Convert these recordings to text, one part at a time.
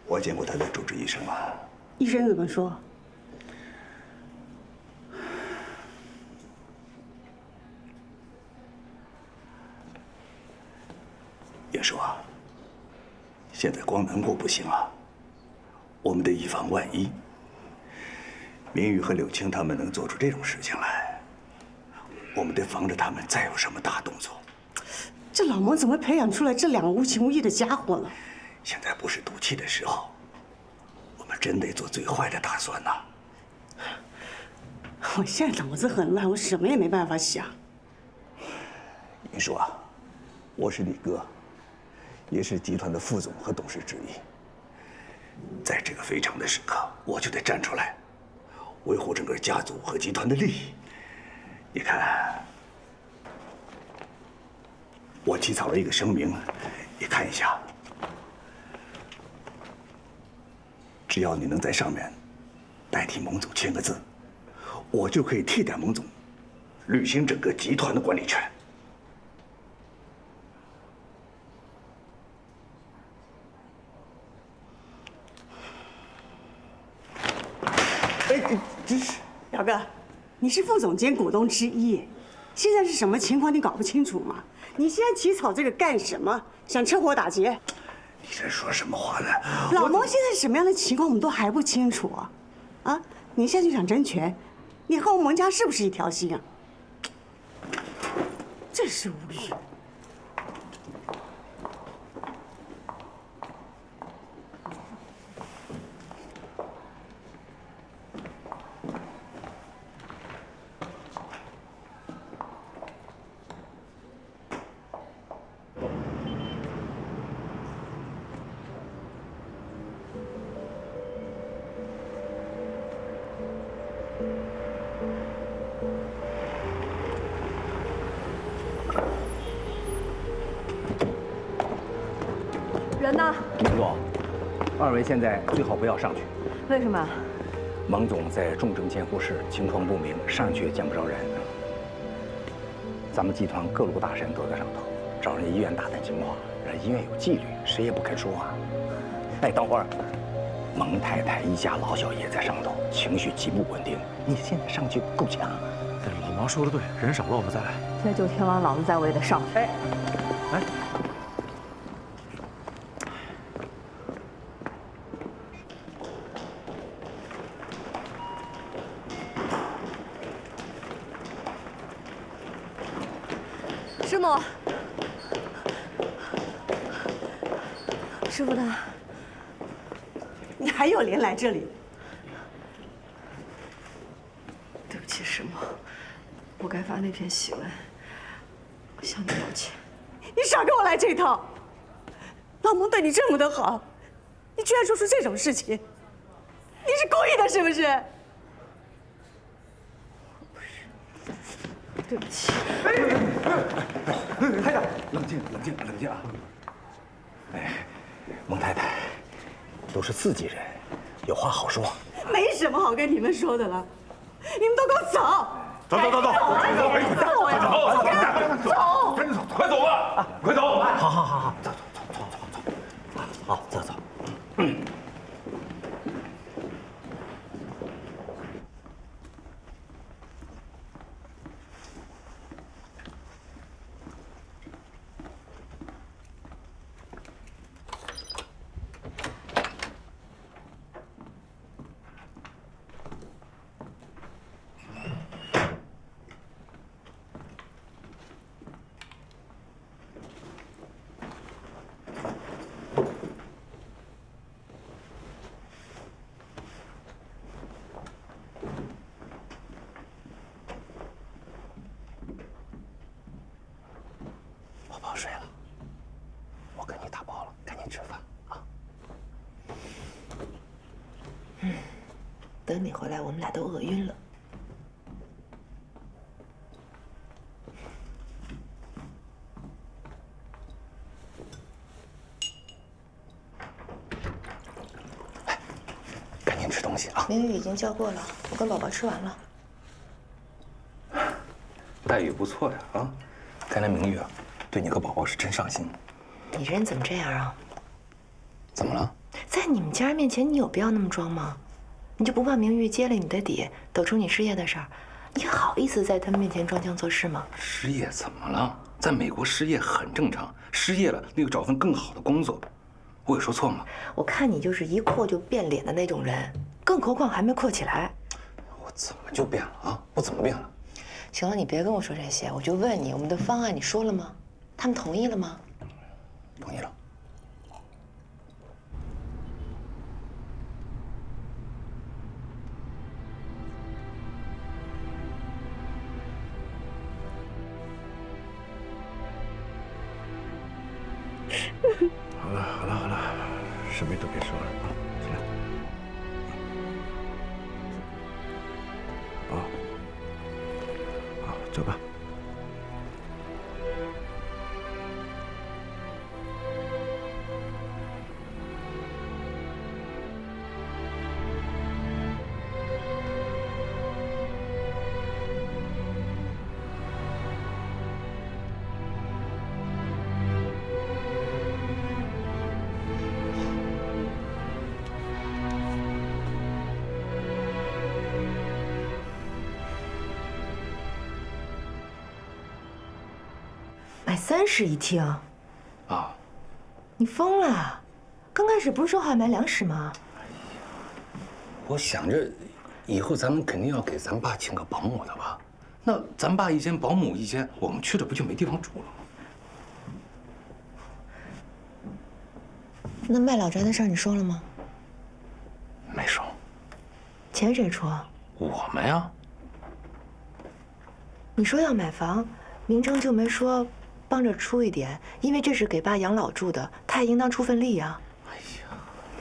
我见过他的主治医生了。医生怎么说？叶叔啊，现在光难过不行啊，我们得以防万一。明玉和柳青他们能做出这种事情来，我们得防着他们再有什么大动作。这老蒙怎么培养出来这两个无情无义的家伙呢？现在不是赌气的时候，我们真得做最坏的打算呐。我现在脑子很乱，我什么也没办法想。云舒啊，我是你哥，也是集团的副总和董事之一。在这个非常的时刻，我就得站出来，维护整个家族和集团的利益。你看，我起草了一个声明，你看一下。只要你能在上面代替蒙总签个字，我就可以替代蒙总履行整个集团的管理权。哎，真是表哥，你是副总监股东之一，现在是什么情况你搞不清楚吗？你现在起草这个干什么？想趁火打劫？你在说什么话呢？老蒙现在是什么样的情况，我们都还不清楚啊！啊，你现在就想争权，你和我们蒙家是不是一条心啊？真是无语。人呢？蒙总，二位现在最好不要上去。为什么？蒙总在重症监护室，情况不明，上去也见不着人。咱们集团各路大神都在上头，找人医院打探情况。人医院有纪律，谁也不肯说啊。哎，等会儿，蒙太太一家老小也在上头，情绪极不稳定。你现在上去够呛。老王说的对，人少了我们再来。现在就天王老子在，我也得上去。哎。师母，师傅他，你还有脸来这里？对不起，师母，我该发那篇檄文，我向你道歉。你少给我来这套！老蒙对你这么的好，你居然说出这种事情，你是故意的，是不是？对不起。太太，冷静，冷静，冷静啊！哎，蒙太太，都是自己人，有话好说。没什么好跟你们说的了，你们都给我走！走，走，跟着走，快走吧，快走！好，走，好，走。宝宝睡了，我给你打包了，赶紧吃饭啊。等你回来，我们俩都饿晕了。赶紧吃东西啊！明玉已经叫过了，我跟宝宝吃完了。待遇不错呀，啊！看来明玉啊，对你和宝宝是真上心。你这人怎么这样啊？怎么了？在你们家人面前，你有必要那么装吗？你就不怕明玉接了你的底，抖出你失业的事儿？你好意思在他们面前装腔作势吗？失业怎么了？在美国失业很正常，失业了那就找份更好的工作。我有说错吗？我看你就是一扩就变脸的那种人，更何况还没扩起来。我怎么就变了啊？我怎么变了？行了，你别跟我说这些，我就问你，我们的方案你说了吗？他们同意了吗？同意了。好了，什么都别说了啊，起来。好，走吧。买30一厅啊！你疯了！刚开始不是说好买2室吗？我想着，以后咱们肯定要给咱爸请个保姆的吧？那咱爸一间，保姆一间，我们去了不就没地方住了吗？那卖老宅的事儿你说了吗？没说。钱谁出？我们呀。你说要买房，明成就没说帮着出一点，因为这是给爸养老住的，他也应当出份力呀。哎呀，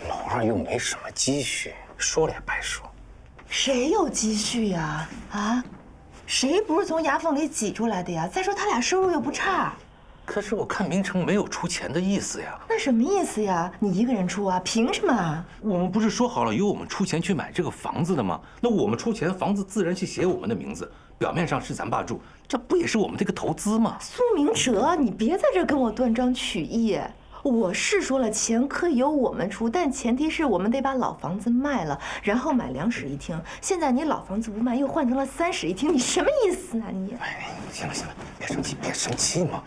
老二又没什么积蓄，说了也白说。谁有积蓄呀？啊，谁不是从牙缝里挤出来的呀？再说他俩收入又不差。可是我看明成没有出钱的意思呀。那什么意思呀？你一个人出啊？凭什么？我们不是说好了由我们出钱去买这个房子的吗？那我们出钱，房子自然是写我们的名字，表面上是咱爸住，这不也是我们这个投资吗？苏明哲，你别在这跟我断章取义。我是说了，钱可以由我们出，但前提是我们得把老房子卖了，然后买2室一厅。现在你老房子不卖，又换成了3室一厅，你什么意思啊你？哎，行了，别生气嘛。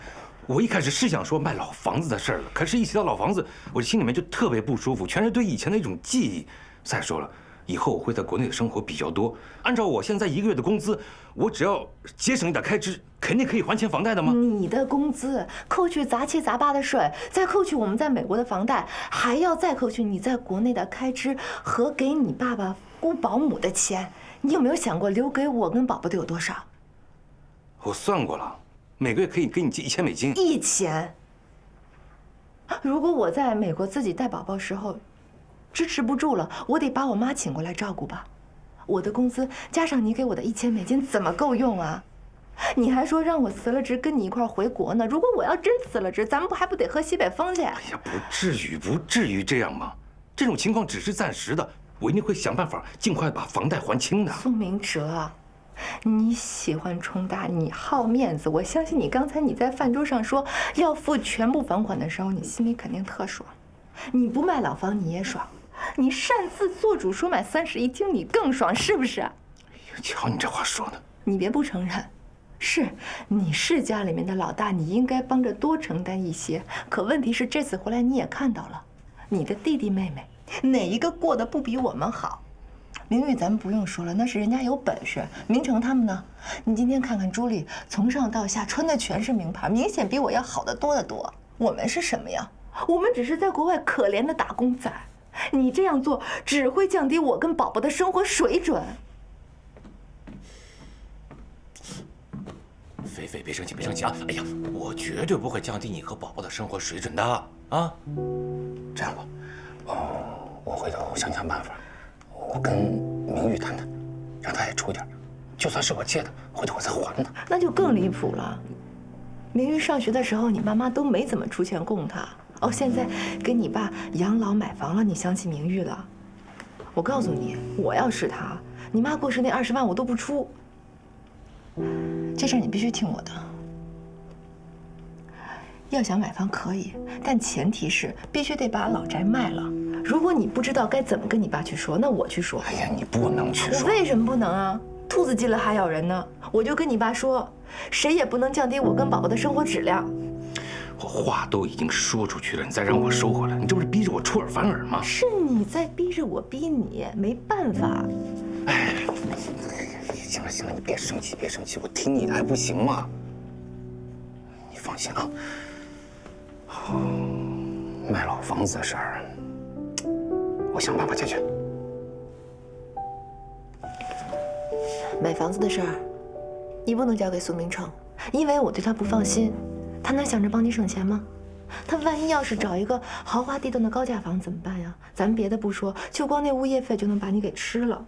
我一开始是想说卖老房子的事儿了，可是一提到老房子，我心里面就特别不舒服，全是对以前的一种记忆。再说了，以后我会在国内的生活比较多，按照我现在1个月的工资，我只要节省一点开支，肯定可以还清房贷的吗？你的工资扣去杂七杂八的税，再扣去我们在美国的房贷，还要再扣去你在国内的开支和给你爸爸雇保姆的钱，你有没有想过留给我跟宝宝的有多少？我算过了，每个月可以给你寄1000美金。1000。如果我在美国自己带宝宝时候支持不住了，我得把我妈请过来照顾吧。我的工资加上你给我的1000美金，怎么够用啊？你还说让我辞了职跟你一块回国呢？如果我要真辞了职，咱们还不得喝西北风去？哎呀，不至于这样嘛。这种情况只是暂时的，我一定会想办法尽快把房贷还清的。苏明哲，你喜欢冲大，你好面子。我相信你刚才你在饭桌上说要付全部房款的时候，你心里肯定特爽。你不卖老房你也爽，你擅自做主说买3室一厅你更爽，是不是？哎呀，瞧你这话说的，你别不承认。你是家里面的老大，你应该帮着多承担一些。可问题是，这次回来你也看到了，你的弟弟妹妹哪一个过得不比我们好？明玉咱们不用说了，那是人家有本事。明成他们呢？你今天看看朱莉，从上到下穿的全是名牌，明显比我要好得多得多。我们是什么呀？我们只是在国外可怜的打工仔。你这样做只会降低我跟宝宝的生活水准。菲，别生气啊！哎呀，我绝对不会降低你和宝宝的生活水准的啊！这样吧，我回头想想办法，我跟明玉谈谈，让他也出点，就算是我借的，回头我再还他。那就更离谱了。明玉上学的时候，你妈妈都没怎么出钱供他。哦，现在给你爸养老买房了，你想起明玉了？我告诉你，我要是他，你妈过世那20万我都不出。这事儿你必须听我的。要想买房可以，但前提是必须得把老宅卖了，如果你不知道该怎么跟你爸去说，那我去说。哎呀，你不能去说。我为什么不能啊？兔子进了还咬人呢。我就跟你爸说，谁也不能降低我跟宝宝的生活质量。我话都已经说出去了，你再让我收回来，你这不是逼着我出尔反尔吗？是你在逼着我逼你，没办法。哎，行了行了，你别生气别生气，我听你的还不行吗？你放心啊。卖老房子的事儿，我想办法解决。买房子的事儿，你不能交给苏明成，因为我对他不放心。他能想着帮你省钱吗？他万一要是找一个豪华地段的高价房怎么办呀？咱别的不说，就光那物业费就能把你给吃了。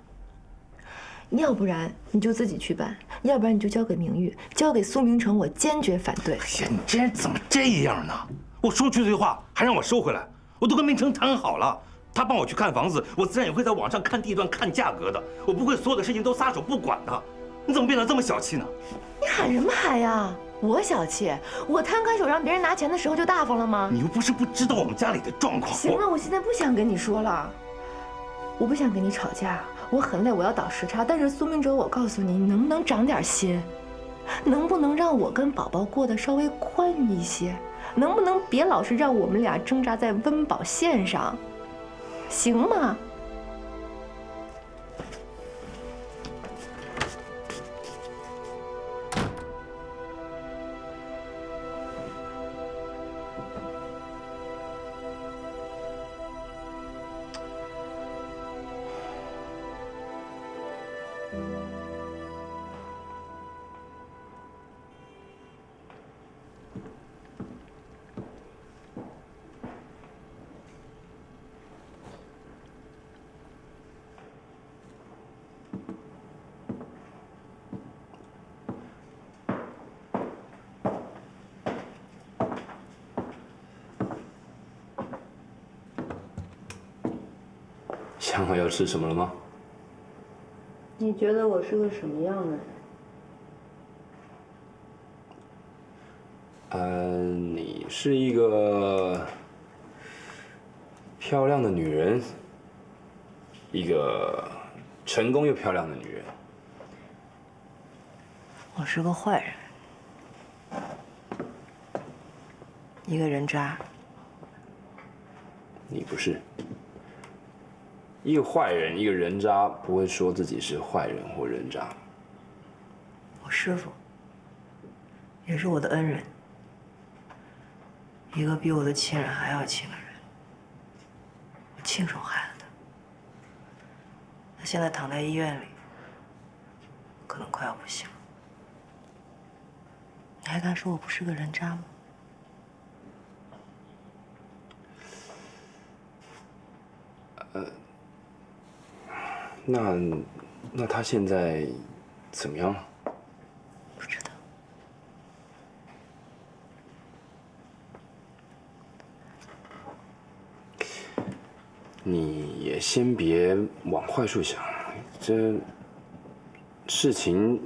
要不然你就自己去办，要不然你就交给明玉，交给苏明成，我坚决反对。哎呀，你这人怎么这样呢？我说出去的话还让我收回来，我都跟明成谈好了，他帮我去看房子，我自然也会在网上看地段、看价格的，我不会所有的事情都撒手不管的。你怎么变得这么小气呢？你喊什么喊呀？我小气？我摊开手让别人拿钱的时候就大方了吗？你又不是不知道我们家里的状况。行了，我现在不想跟你说了，我不想跟你吵架，我很累，我要倒时差。但是苏明哲，我告诉你，你能不能长点心？能不能让我跟宝宝过得稍微宽裕一些？能不能别老是让我们俩挣扎在温饱线上，行吗？想好要吃什么了吗？你觉得我是个什么样的人？你是一个漂亮的女人，一个成功又漂亮的女人。我是个坏人，一个人渣。你不是。一个坏人，一个人渣，不会说自己是坏人或人渣。我师父也是我的恩人，一个比我的亲人还要亲的人，我亲手害了他。他现在躺在医院里，可能快要不行了。你还敢说我不是个人渣吗？那他现在怎么样了？不知道。你也先别往坏处想，这事情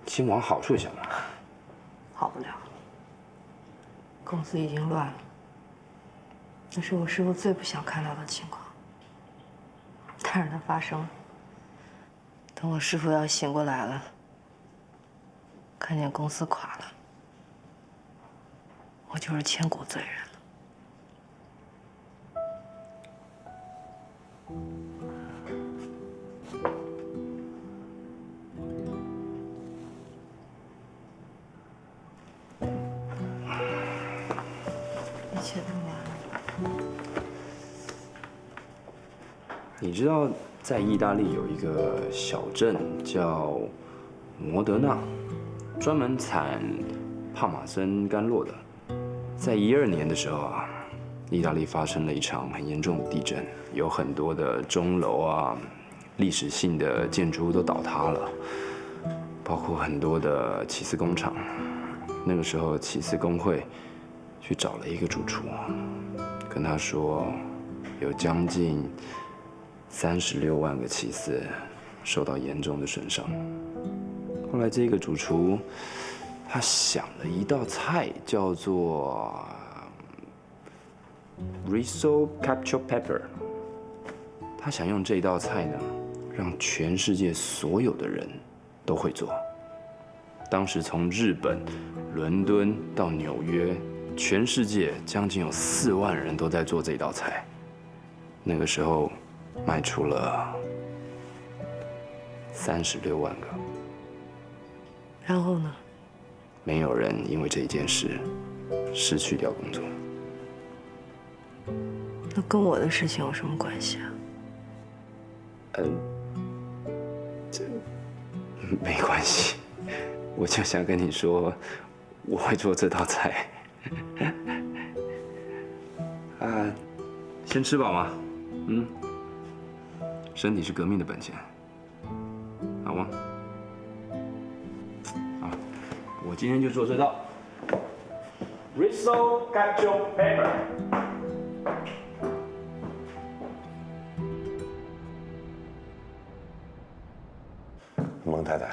先往好处想嘛。好不了，公司已经乱了，那是我师父最不想看到的情况。但是它发生了。等我师父要醒过来了，看见公司垮了，我就是千古罪人了。一切都完了。你知道，在意大利有一个小镇叫摩德纳，专门产帕马森甘露的。在12年的时候啊，意大利发生了一场很严重的地震，有很多的钟楼啊、历史性的建筑物都倒塌了，包括很多的起司工厂。那个时候，起司工会去找了一个主厨，跟他说，有将近36万个起司受到严重的损伤。后来这个主厨他想了一道菜，叫做 Riso Cacio Pepper，他想用这道菜呢，让全世界所有的人都会做。当时从日本、伦敦到纽约，全世界将近有4万人都在做这道菜。那个时候，卖出了36万个。然后呢？没有人因为这一件事失去掉工作。那跟我的事情有什么关系啊？没关系，我就想跟你说，我会做这道菜。啊，先吃饱嘛，身体是革命的本钱，好吗？好，我今天就做这道 Risotto Cacio Pepe。蒙太太，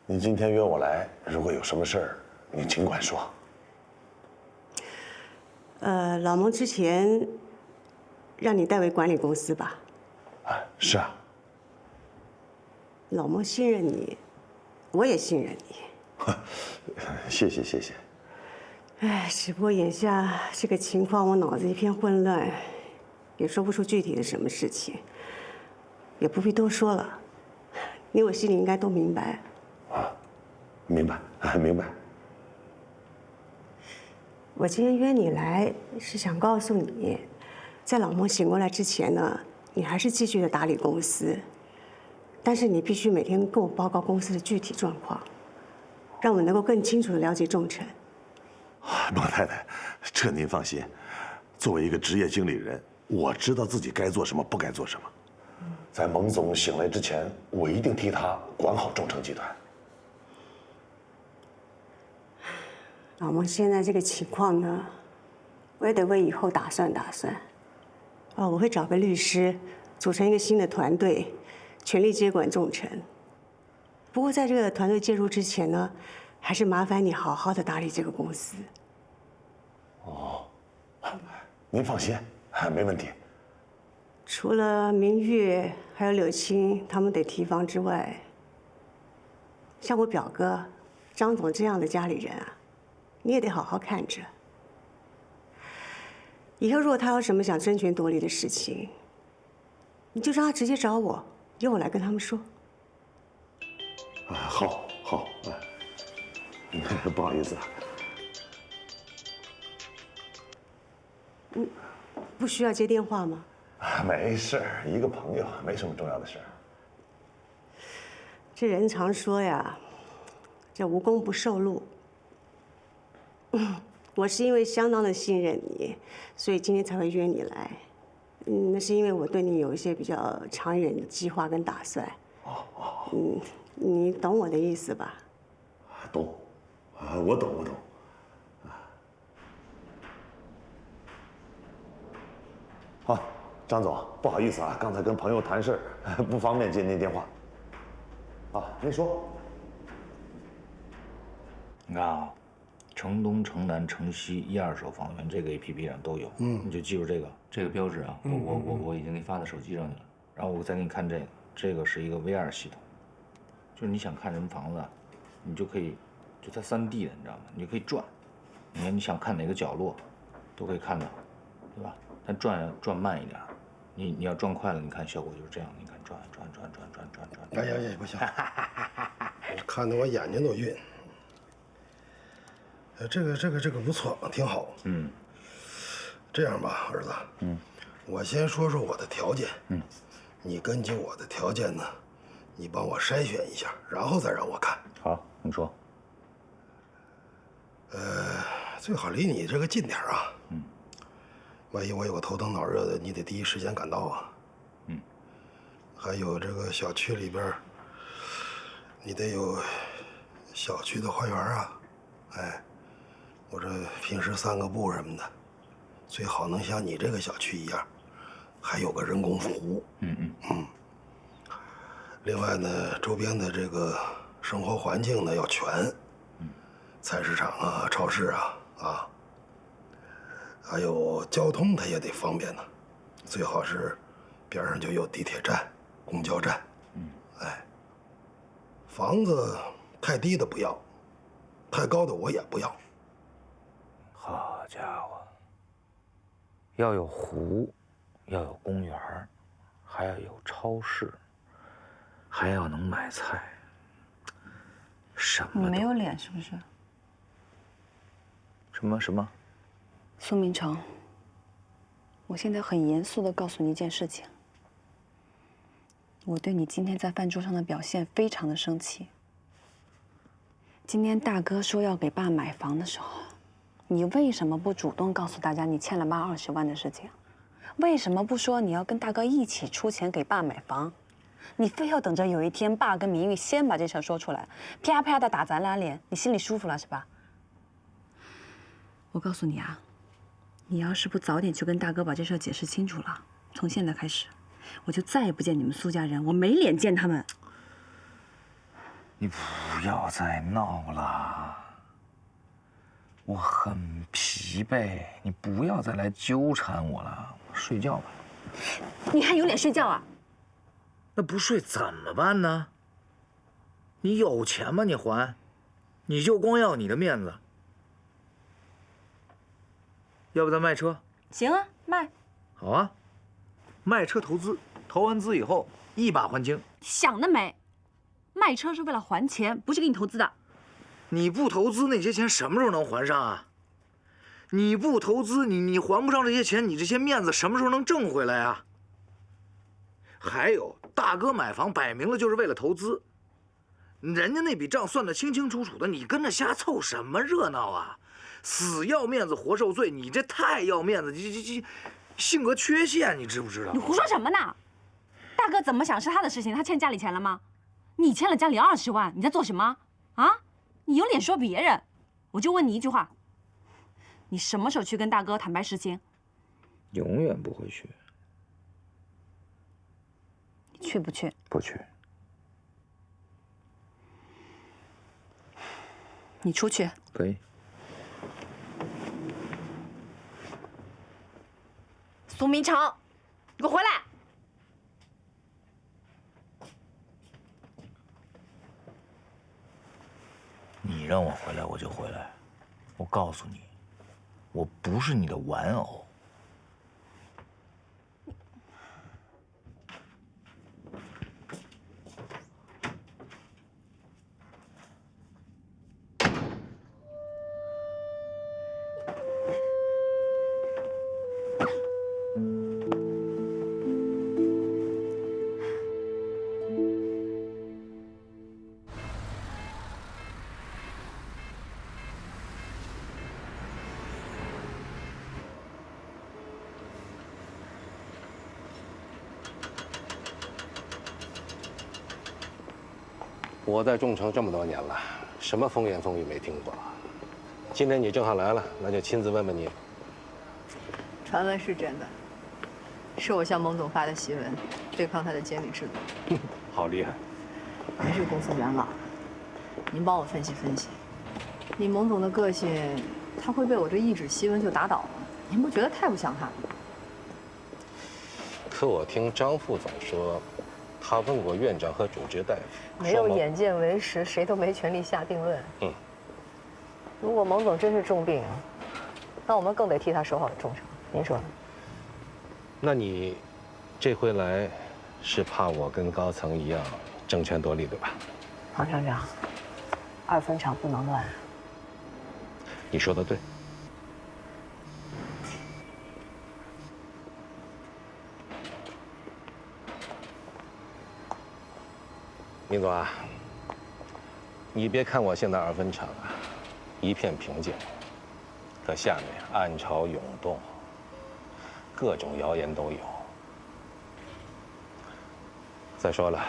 你今天约我来，如果有什么事儿，你尽管说。老蒙之前让你代为管理公司吧？啊，是啊。老蒙信任你，我也信任你。谢谢谢谢。哎，只不过眼下这个情况，我脑子一片混乱，也说不出具体的什么事情，也不必多说了。你我心里应该都明白。啊，明白，明白。我今天约你来，是想告诉你，在老蒙醒过来之前呢，你还是继续的打理公司，但是你必须每天跟我报告公司的具体状况，让我能够更清楚的了解重臣。蒙太太，这您放心，作为一个职业经理人，我知道自己该做什么，不该做什么。在蒙总醒来之前，我一定替他管好众诚集团。老蒙现在这个情况呢，我也得为以后打算打算。我会找个律师，组成一个新的团队，全力接管众诚。不过在这个团队介入之前呢，还是麻烦你好好的打理这个公司。哦，您放心，没问题。除了明月还有柳青他们得提防之外，像我表哥张总这样的家里人啊，你也得好好看着。以后如果他有什么想争权夺利的事情，你就让他直接找我，由我来跟他们说。好，好，不好意思啊。不需要接电话吗？没事，一个朋友，没什么重要的事。这人常说呀，这无功不受禄。我是因为相当的信任你，所以今天才会约你来。那是因为我对你有一些比较长远的计划跟打算。你懂我的意思吧？懂，我懂，我懂。好，张总，不好意思啊，刚才跟朋友谈事儿，不方便接您电话。啊，您说。你看啊，城东、城南、城西1、2手房源这个 APP 上都有，你就记住这个标志啊，我已经给你发到手机上去了。然后我再给你看这个是一个 VR 系统，就是你想看什么房子，你就可以，就它3D 的，你知道吗？你就可以转，你看你想看哪个角落，都可以看到，对吧？但转慢一点，你要转快了，你看效果就是这样，你看转。哎，不行，看得我眼睛都晕。这个不错，挺好。这样吧，儿子，我先说说我的条件，你根据我的条件呢，你帮我筛选一下，然后再让我看。好，你说。最好离你这个近点啊。万一我有个头疼脑热的，你得第一时间赶到啊。还有这个小区里边，你得有小区的花园啊。我这平时散个步什么的，最好能像你这个小区一样，还有个人工服务。另外呢，周边的这个生活环境呢要全，菜市场啊、超市啊，还有交通它也得方便呢，最好是边上就有地铁站、公交站。哎，房子太低的不要，太高的我也不要。好家伙，要有湖，要有公园，还要有超市，还要能买菜，什么？你没有脸是不是？什么？苏明成，我现在很严肃地告诉你一件事情。我对你今天在饭桌上的表现非常的生气。今天大哥说要给爸买房的时候，你为什么不主动告诉大家你欠了爸20万的事情？为什么不说你要跟大哥一起出钱给爸买房？你非要等着有一天爸跟明玉先把这事说出来，啪啪的打咱俩脸，你心里舒服了是吧？我告诉你啊，你要是不早点去跟大哥把这事解释清楚了，从现在开始，我就再也不见你们苏家人，我没脸见他们。你不要再闹了，我很疲惫，你不要再来纠缠我了，睡觉吧。你还有脸睡觉啊？那不睡怎么办呢？你有钱吗？你还，你就光要你的面子。要不咱卖车？行啊，卖。好啊，卖车投资，投完资以后一把还清。想得美！卖车是为了还钱，不是给你投资的。你不投资那些钱什么时候能还上啊？你不投资，你还不上这些钱，你这些面子什么时候能挣回来啊？还有，大哥买房摆明了就是为了投资，人家那笔账算得清清楚楚的，你跟着瞎凑什么热闹啊？死要面子活受罪，你这太要面子，这性格缺陷，你知不知道？你胡说什么呢？大哥怎么想是他的事情，他欠家里钱了吗？你欠了家里20万，你在做什么？啊？你有脸说别人？我就问你一句话，你什么时候去跟大哥坦白实情？永远不会去。你去不去？不去。你出去。可以。苏明成，你给我回来！你让我回来，我就回来。我告诉你，我不是你的玩偶。我在众城这么多年了，什么风言风语没听过。今天你正好来了，那就亲自问问你。传闻是真的，是我向蒙总发的檄文，对抗他的监理制度。好厉害！您是公司元老，您帮我分析分析，以蒙总的个性，他会被我这一纸檄文就打倒吗？您不觉得太不像他吗？可我听张副总说，他问过院长和主治大夫，没有眼见为实，谁都没权利下定论。如果蒙总真是重病，那我们更得替他守好众城。您说呢？那你这回来是怕我跟高层一样争权夺利，对吧？王厂长，2分厂不能乱。你说的对。明总啊，你别看我现在2分厂啊一片平静，可下面暗潮涌动，各种谣言都有。再说了，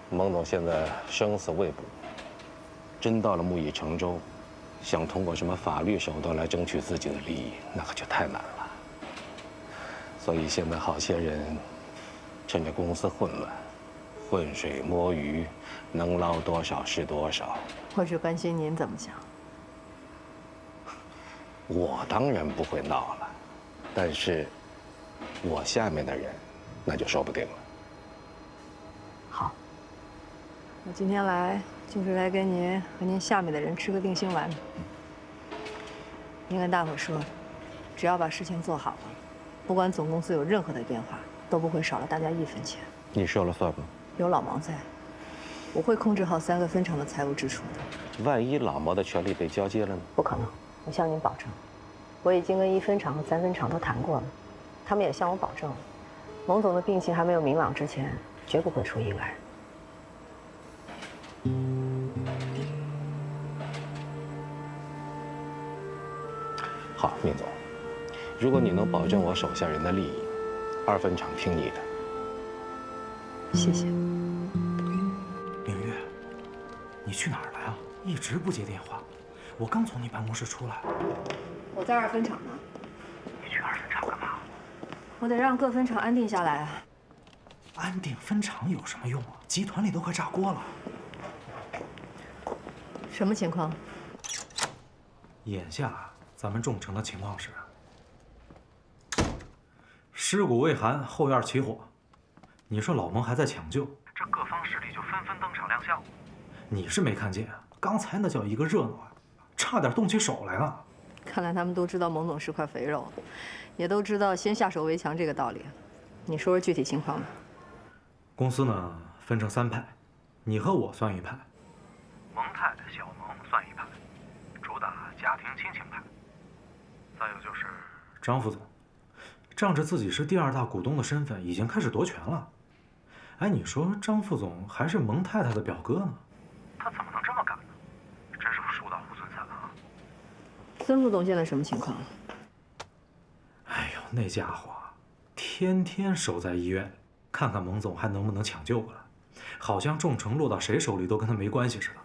蒙总现在生死未卜，真到了木已成舟，想通过什么法律手段来争取自己的利益，那可就太难了。所以现在好些人趁着公司混乱，浑水摸鱼，能捞多少是多少。我只关心您怎么想。我当然不会闹了，但是我下面的人那就说不定了。好，我今天来就是来跟您和您下面的人吃个定心丸。您跟大伙说，只要把事情做好了，不管总公司有任何的变化，都不会少了大家1分钱。你说了算吗？有老毛在，我会控制好3个分厂的财务支出的。万一老毛的权利被交接了呢？不可能，我向您保证，我已经跟1分厂和3分厂都谈过了，他们也向我保证了，蒙总的病情还没有明朗之前，绝不会出意外。好，宁总，如果你能保证我手下人的利益，2分厂听你的。谢谢。明月，你去哪儿了呀？一直不接电话。我刚从你办公室出来。我在2分厂呢。你去2分厂干嘛？我得让各分厂安定下来啊。安定分厂有什么用啊？集团里都快炸锅了。什么情况？眼下咱们众城的情况是：尸骨未寒，后院起火。你说老蒙还在抢救，这各方势力就纷纷登场亮相。你是没看见啊？刚才那叫一个热闹啊，差点动起手来了。看来他们都知道蒙总是块肥肉，也都知道先下手为强这个道理。你说说具体情况吧。公司呢分成3派，你和我算一派，蒙太太、小蒙算一派，主打家庭亲情派。再有就是张副总，仗着自己是第2大股东的身份，已经开始夺权了。哎，你说张副总还是蒙太太的表哥呢？他怎么能这么干呢？真是树倒猢狲散啊！孙副总现在什么情况？哎呦，那家伙天天守在医院，看看蒙总还能不能抢救过来。好像众城落到谁手里都跟他没关系似的。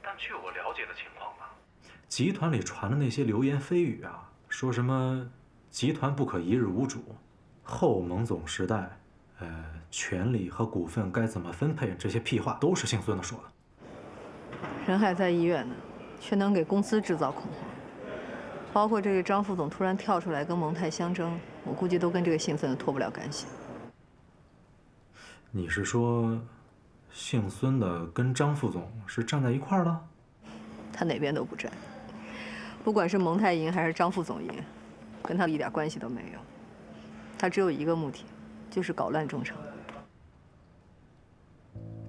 但据我了解的情况吧，集团里传的那些流言蜚语啊，说什么集团不可一日无主，后蒙总时代，权利和股份该怎么分配，这些屁话都是姓孙的说的。人还在医院呢，却能给公司制造恐慌。包括这个张副总突然跳出来跟蒙太相争，我估计都跟这个姓孙的脱不了干系。你是说，姓孙的跟张副总是站在一块儿的？他哪边都不站，不管是蒙太赢还是张副总赢，跟他一点关系都没有。他只有一个目的，就是搞乱众城。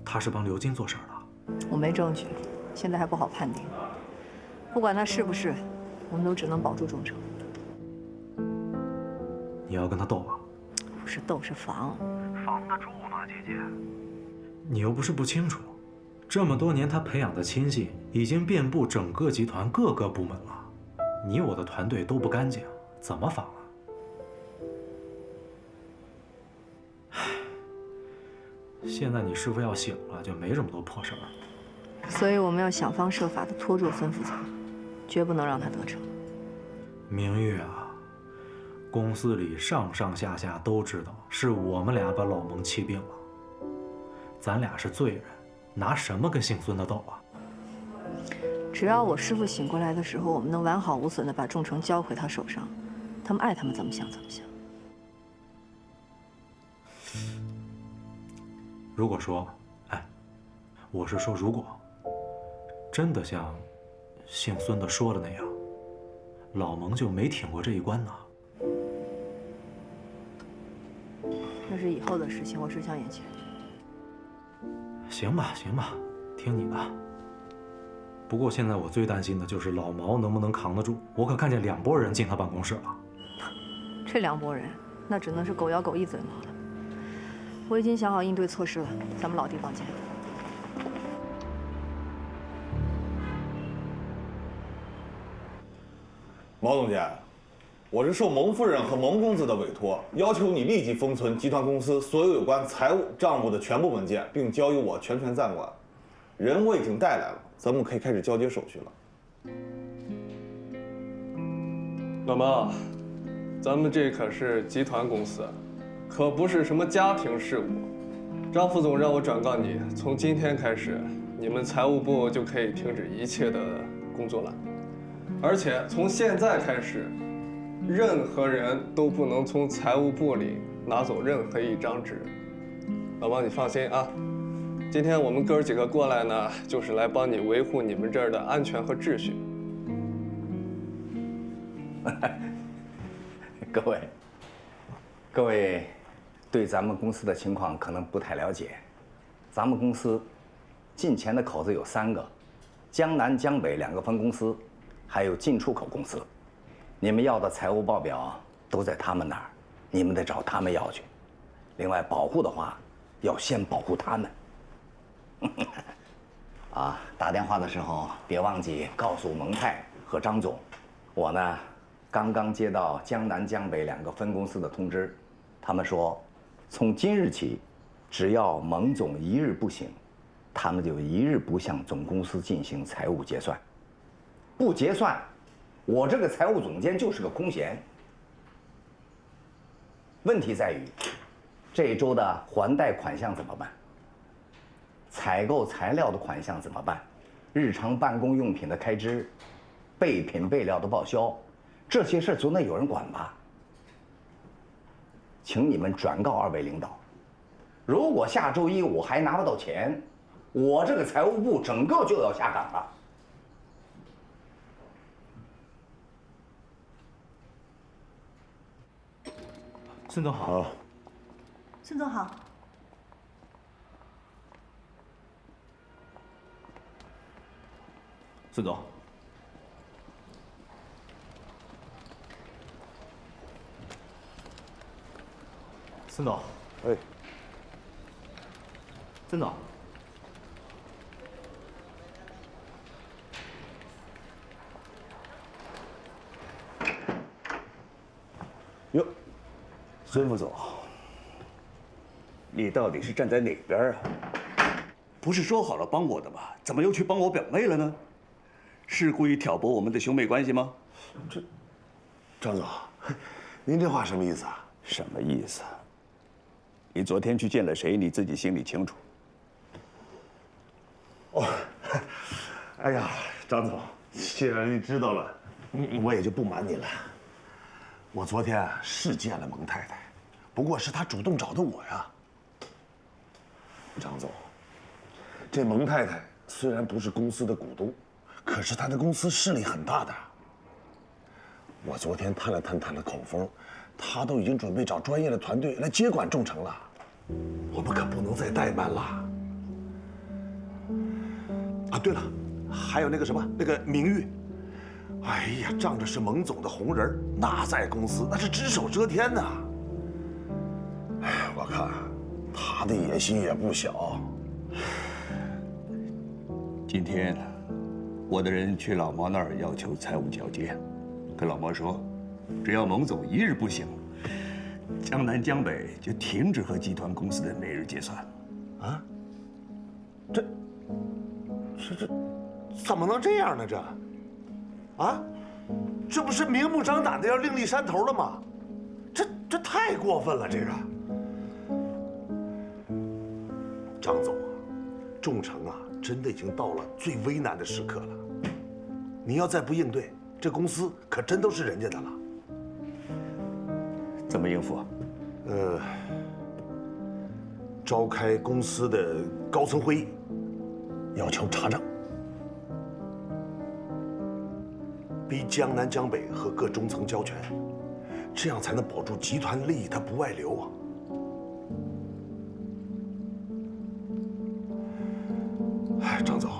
他是帮刘金做事儿的？我没证据，现在还不好判定。不管他是不是，我们都只能保住众城。你要跟他斗啊？不是斗，是防。防得住吗，姐姐？你又不是不清楚，这么多年他培养的亲信已经遍布整个集团各个部门了，你我的团队都不干净，怎么防啊？唉，现在你师傅要醒了，就没这么多破事儿。所以我们要想方设法的拖住孙副总，绝不能让他得逞。明玉啊，公司里上上下下都知道是我们俩把老蒙气病了，咱俩是罪人，拿什么跟姓孙的斗啊？只要我师傅醒过来的时候，我们能完好无损的把众城交回他手上，他们爱他们怎么想怎么想。如果说，哎，我是说，如果真的像姓孙的说的那样，老蒙就没挺过这一关呢？那是以后的事情，我只想眼前。行吧，行吧，听你的。不过现在我最担心的就是老毛能不能扛得住。我可看见2拨人进他办公室了。这2拨人，那只能是狗咬狗一嘴毛了。我已经想好应对措施了，咱们老地方见。毛总监，我是受蒙夫人和蒙公子的委托，要求你立即封存集团公司所有有关财务账目的全部文件，并交由我全权暂管。人我已经带来了，咱们可以开始交接手续了。老毛，咱们这可是集团公司，可不是什么家庭事务。张副总让我转告你，从今天开始，你们财务部就可以停止一切的工作了。而且从现在开始，任何人都不能从财务部里拿走任何一张纸。老王，你放心啊，今天我们哥几个过来呢，就是来帮你维护你们这儿的安全和秩序。各位对咱们公司的情况可能不太了解，咱们公司进钱的口子有3个，江南、江北2个分公司，还有进出口公司。你们要的财务报表都在他们那儿，你们得找他们要去。另外，保护的话，要先保护他们。啊，打电话的时候别忘记告诉蒙泰和张总，我呢刚刚接到江南、江北2个分公司的通知，他们说，从今日起，只要蒙总1日不醒，他们就1日不向总公司进行财务结算。不结算，我这个财务总监就是个空闲。问题在于，这一周的还贷款项怎么办？采购材料的款项怎么办？日常办公用品的开支、备品备料的报销，这些事总得有人管吧？请你们转告2位领导，如果下周1我还拿不到钱，我这个财务部整个就要下岗了。孙总好。孙总好。孙总，孙总，哎，孙总，哟，孙副总，你到底是站在哪边啊？不是说好了帮我的吗？怎么又去帮我表妹了呢？是故意挑拨我们的兄妹关系吗？张总，您这话什么意思啊？什么意思？你昨天去见了谁？你自己心里清楚。哦，哎呀，张总，既然您知道了，我也就不瞒您了。我昨天是见了蒙太太，不过是她主动找的我呀。张总，这蒙太太虽然不是公司的股东，可是她的公司势力很大的。我昨天探了探她的口风，她都已经准备找专业的团队来接管众诚了。我们可不能再怠慢了。啊，对了，还有那个什么，那个明玉，哎呀，仗着是蒙总的红人，那在公司那是只手遮天呐。哎，我看他的野心也不小。今天我的人去老毛那儿要求财务交接，可老毛说，只要蒙总1日不醒，江南江北就停止和集团公司的每日结算。啊？这怎么能这样呢？这不是明目张胆的要另立山头了吗？这太过分了，这个。张总啊，众诚啊，真的已经到了最危难的时刻了。你要再不应对，这公司可真都是人家的了。怎么应付？召开公司的高层会议，要求查账，逼江南江北和各中层交权，这样才能保住集团利益，它不外流啊。哎，张总，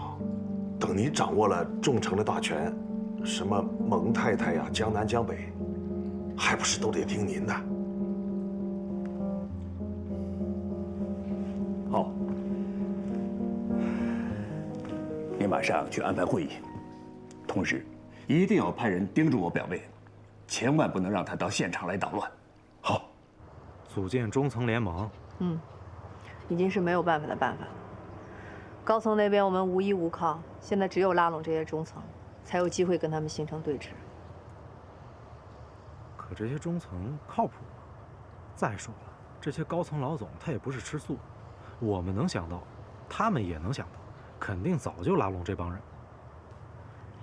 等你掌握了众诚的大权，什么蒙太太呀、江南江北，还不是都得听您的？好，你马上去安排会议，同时一定要派人盯住我表妹，千万不能让她到现场来捣乱。好，组建中层联盟。已经是没有办法的办法。高层那边我们无依无靠，现在只有拉拢这些中层，才有机会跟他们形成对峙。可这些中层靠谱吗？再说了，这些高层老总他也不是吃素，我们能想到，他们也能想到，肯定早就拉拢这帮人。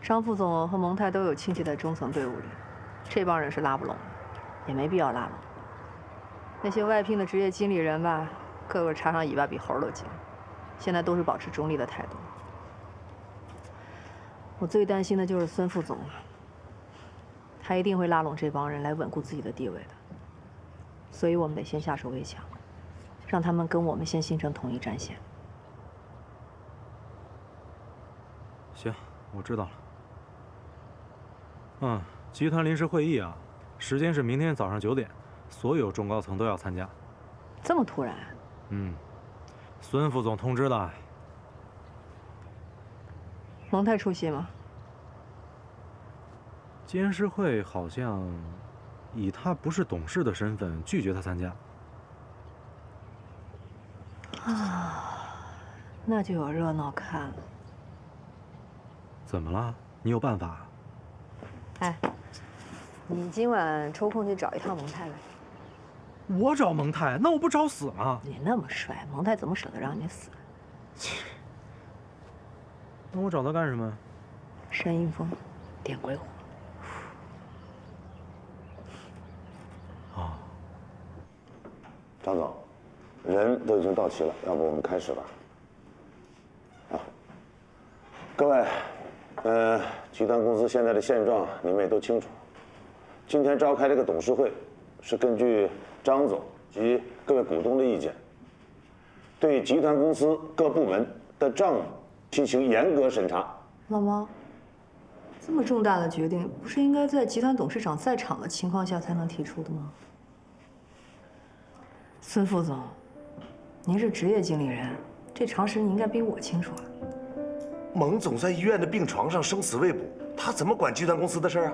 张副总和蒙泰都有亲戚在中层队伍里，这帮人是拉不拢的，也没必要拉拢。那些外聘的职业经理人吧，个个插上尾巴比猴都精，现在都是保持中立的态度。我最担心的就是孙副总了，他一定会拉拢这帮人来稳固自己的地位的，所以我们得先下手为强，让他们跟我们先形成统一战线。行，我知道了。集团临时会议啊，时间是明天早上9点，所有中高层都要参加。这么突然？孙副总通知的。蒙太出席吗？监事会好像以他不是董事的身份拒绝他参加。那就有热闹看了。怎么了？你有办法？哎，你今晚抽空去找一趟蒙太来。我找蒙太，那我不找死吗？你那么帅，蒙太怎么舍得让你死？那我找他干什么？单迎风，点鬼火。张总，人都已经到齐了，要不我们开始吧？各位，集团公司现在的现状你们也都清楚。今天召开这个董事会，是根据张总及各位股东的意见，对集团公司各部门的账目进行严格审查。老毛，这么重大的决定，不是应该在集团董事长在场的情况下才能提出的吗？孙副总，您是职业经理人，这常识你应该比我清楚啊。蒙总在医院的病床上生死未卜，他怎么管集团公司的事啊？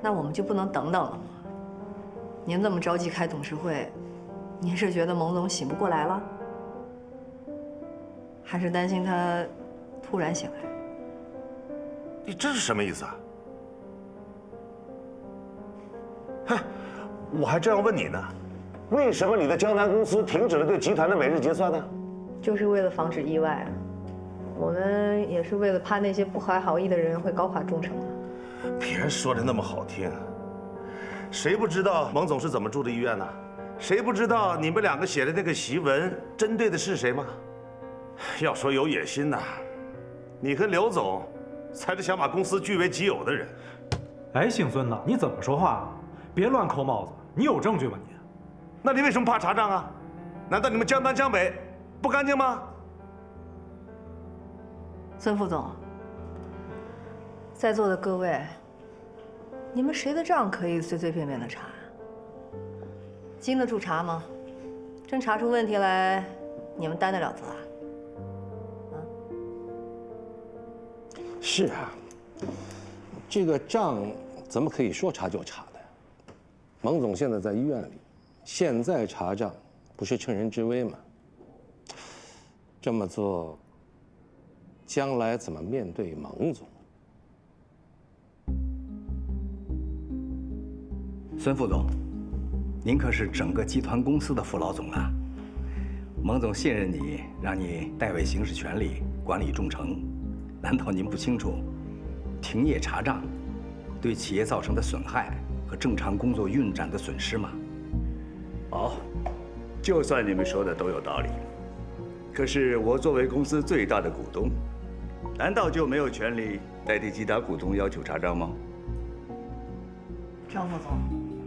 那我们就不能等等了吗？您这么着急开董事会，您是觉得蒙总醒不过来了，还是担心他突然醒来？你这是什么意思啊？哼，我还这样问你呢，为什么你的江南公司停止了对集团的每日结算呢？就是为了防止意外啊。我们也是为了怕那些不怀好意的人会搞垮忠诚啊。别说的那么好听，谁不知道蒙总是怎么住的医院呢？谁不知道你们两个写的那个檄文针对的是谁吗？要说有野心呐，你和刘总才是想把公司据为己有的人。哎，姓孙的，你怎么说话啊？别乱扣帽子，你有证据吗你？那你为什么怕查账啊？难道你们江南江北不干净吗？孙副总，在座的各位，你们谁的账可以随随便便的查？经得住查吗？真查出问题来，你们担得了责啊？是啊，这个账怎么可以说查就查的？蒙总现在在医院里，现在查账不是趁人之危吗？这么做，将来怎么面对蒙总？孙副总，您可是整个集团公司的副老总啊！蒙总信任你，让你代为行使权力，管理众诚。难道您不清楚，停业查账对企业造成的损害和正常工作运转的损失吗？好，就算你们说的都有道理，可是我作为公司最大的股东，难道就没有权利代替其他股东要求查账吗？张副总，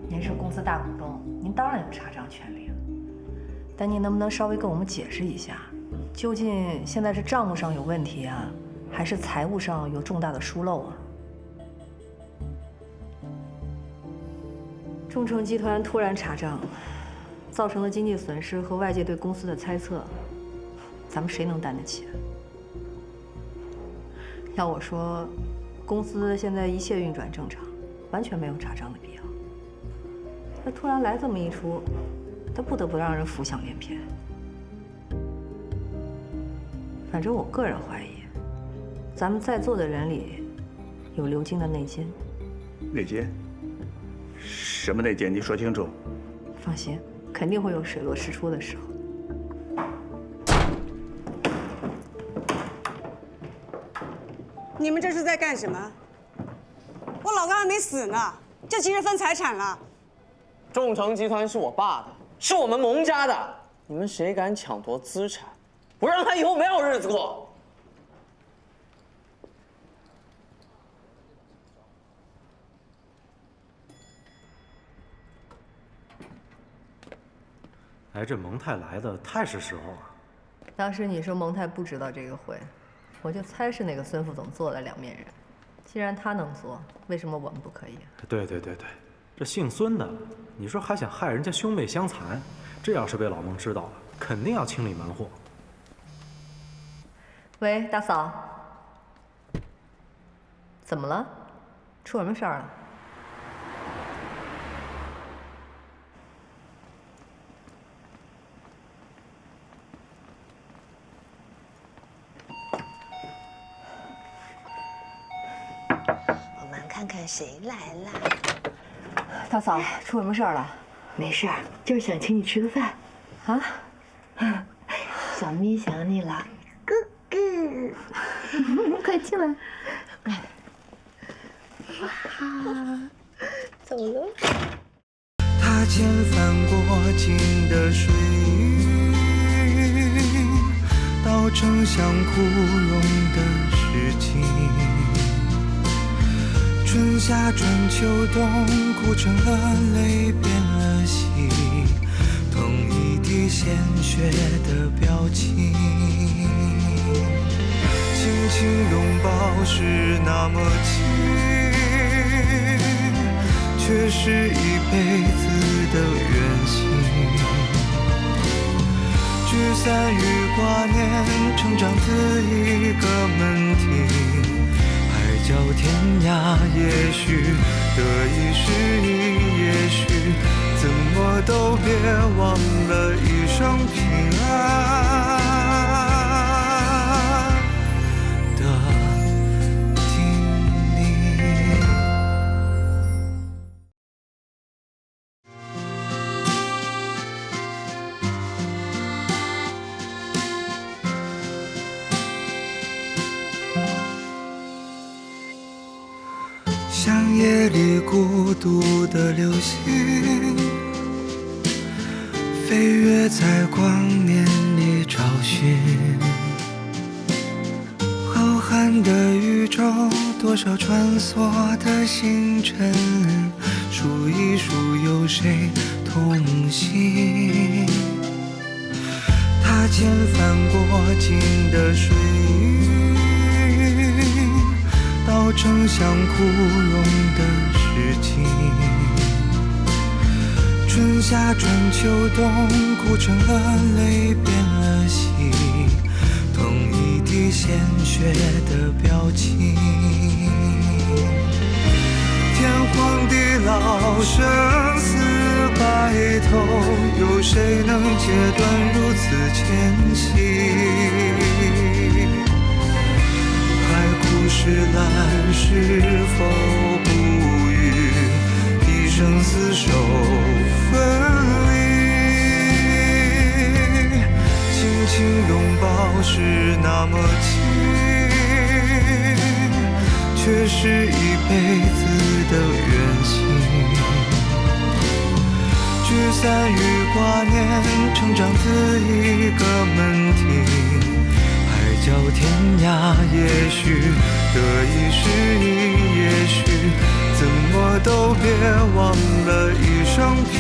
您是公司大股东，您当然有查账权利了。但您能不能稍微跟我们解释一下，究竟现在是账目上有问题啊，还是财务上有重大的疏漏啊？众诚集团突然查账，造成的经济损失和外界对公司的猜测，咱们谁能担得起啊？要我说，公司现在一切运转正常，完全没有查账的必要。那突然来这么一出，他不得不让人浮想联翩。反正我个人怀疑，咱们在座的人里有刘晶的内奸。内奸？什么内奸？你说清楚。放心，肯定会有水落石出的时候。你们这是在干什么？我老公还没死呢，就急着分财产了。众诚集团是我爸的，是我们蒙家的，你们谁敢抢夺资产，我让他以后没有日子过。哎，这蒙太来的太是时候了。当时你说蒙太不知道这个会，我就猜是那个孙副总做的两面人。既然他能做，为什么我们不可以？对，这姓孙的，你说还想害人家兄妹相残，这要是被老蒙知道了，肯定要清理门户。喂，大嫂，怎么了？出什么事儿了？看看谁来了。大嫂，出什么事儿了？没事儿，就是想请你吃个饭。啊？小咪想你了，哥哥。快进来。哇，走了。他牵翻过境的水云，道成像枯荣的诗经。春夏转秋冬，哭成了泪，变了心，同一滴鲜血的表情。轻轻拥抱是那么近，却是一辈子的远行。聚散与挂念，成长自一个门庭。叫天涯，也许得一失意，也许怎么都别忘了一声平安的叮咛。像夜里孤独的流星，飞跃在光年里找寻。浩瀚的宇宙，多少穿梭的星辰，数一数有谁同行？他牵翻过境的水云，道成像枯荣的诗经。春夏转秋冬，哭成了泪，变了心，同一滴鲜血的表情。天荒地老，生死白头，有谁能截断如此前行？是蓝，是否不语？一生厮守分离，轻轻拥抱是那么近，却是一辈子的远行。聚散与挂念，成长自一个门庭。叫天涯，也许得一失意，也许怎么都别忘了一声平